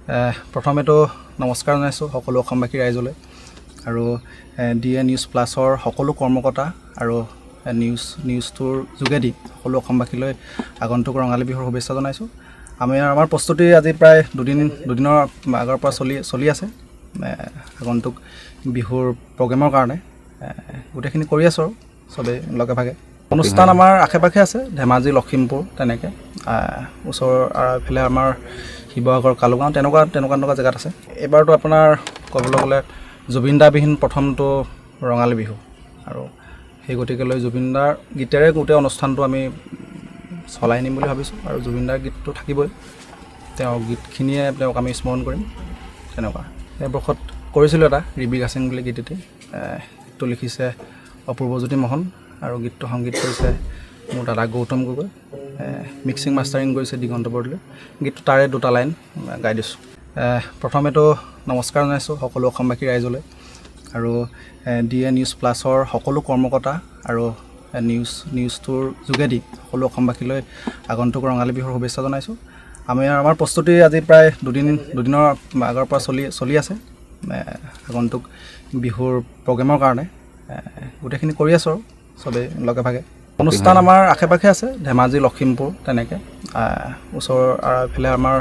প্ৰথমেতো নমস্কাৰ জনাইছোঁ সকলো অসমবাসী ৰাইজলৈ আৰু DA নিউজ প্লাছৰ সকলো কৰ্মকৰ্তা আৰু নিউজটোৰ যোগেদি সকলো অসমবাসীলৈ আগন্তুক ৰঙালী বিহুৰ শুভেচ্ছা জনাইছোঁ। আমাৰ প্ৰস্তুতি আজি প্ৰায় দুদিনৰ আগৰ পৰা চলি আছে আগন্তুক বিহুৰ প্ৰগ্ৰেমৰ কাৰণে গোটেইখিনি কৰি আছোঁ আৰু চবেই লগে ভাগে। অনুষ্ঠান আমাৰ আশে পাশে আছে, ধেমাজি লখিমপুৰ তেনেকৈ ওচৰৰ এইফালে আমাৰ শিৱসাগৰ কালুগাঁও তেনেকুৱা জেগাত আছে। এইবাৰতো আপোনাৰ ক'বলৈ গ'লে জুবিনদাবিহীন প্ৰথমটো ৰঙালী বিহু আৰু সেই গতিকেলৈ জুবিনদাৰ গীতেৰে গোটেই অনুষ্ঠানটো আমি চলাই নিম বুলি ভাবিছোঁ আৰু জুবিনদাৰ গীতটো থাকিবই, তেওঁৰ গীতখিনিয়ে তেওঁক আমি স্মৰণ কৰিম তেনেকুৱা। এই বৰ্ষত কৰিছিলোঁ এটা ৰিবি গাছিং বুলি গীত এটি, গীতটো লিখিছে অপূৰ্বজ্যোতি মোহন আৰু গীতটো সংগীত কৰিছে মোৰ দাদা গৌতম গগৈ, মিক্সিং মাষ্টাৰিং কৰিছে দিগন্ত বৰদলৈ। গীতটো তাৰে দুটা লাইন গাই দিছোঁ। প্ৰথমেতো নমস্কাৰ জনাইছোঁ সকলো অসমবাসী ৰাইজলৈ আৰু DA নিউজ প্লাছৰ সকলো কৰ্মকৰ্তা আৰু নিউজটোৰ যোগেদি সকলো অসমবাসীলৈ আগন্তুক ৰঙালী বিহুৰ শুভেচ্ছা জনাইছোঁ। আমাৰ প্ৰস্তুতি আজি প্ৰায় দুদিনৰ আগৰ পৰা চলি আছে আগন্তুক বিহুৰ প্ৰগ্ৰেমৰ কাৰণে গোটেইখিনি কৰি আছোঁ আৰু চবেই লগে ভাগে। অনুষ্ঠান আমাৰ আশে পাশে আছে, ধেমাজি লখিমপুৰ তেনেকৈ ওচৰৰ এইফালে আমাৰ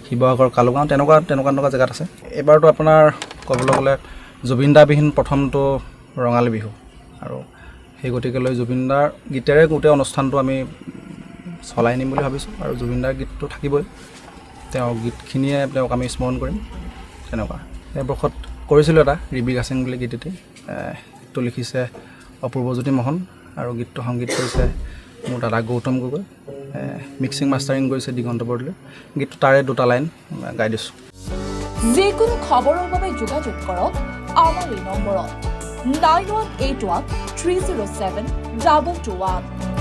শিৱসাগৰ কালুগাঁও তেনেকুৱা জেগাত আছে। এইবাৰতো আপোনাৰ ক'বলৈ গ'লে জুবিনদাবিহীন প্ৰথমটো ৰঙালী বিহু আৰু সেই গতিকেলৈ জুবিনদাৰ গীতেৰে গোটেই অনুষ্ঠানটো আমি চলাই নিম বুলি ভাবিছোঁ আৰু জুবিনদাৰ গীতটো থাকিবই, তেওঁৰ গীতখিনিয়ে তেওঁক আমি স্মৰণ কৰিম তেনেকুৱা। এই বৰ্ষত কৰিছিলোঁ এটা ৰিবি গাছিং বুলি গীত এটি, গীতটো লিখিছে অপূৰ্বজ্যোতি মোহন আৰু গীতটো সংগীত কৰিছে মোৰ দাদা গৌতম গগৈ, মিক্সিং মাষ্টাৰিং কৰিছে দিগন্ত বৰদলৈ। গীতটো তাৰে দুটা লাইন গাই দিছোঁ। যিকোনো খবৰৰ বাবে যোগাযোগ কৰক আমাৰ এই নম্বৰত 9181 307 2221।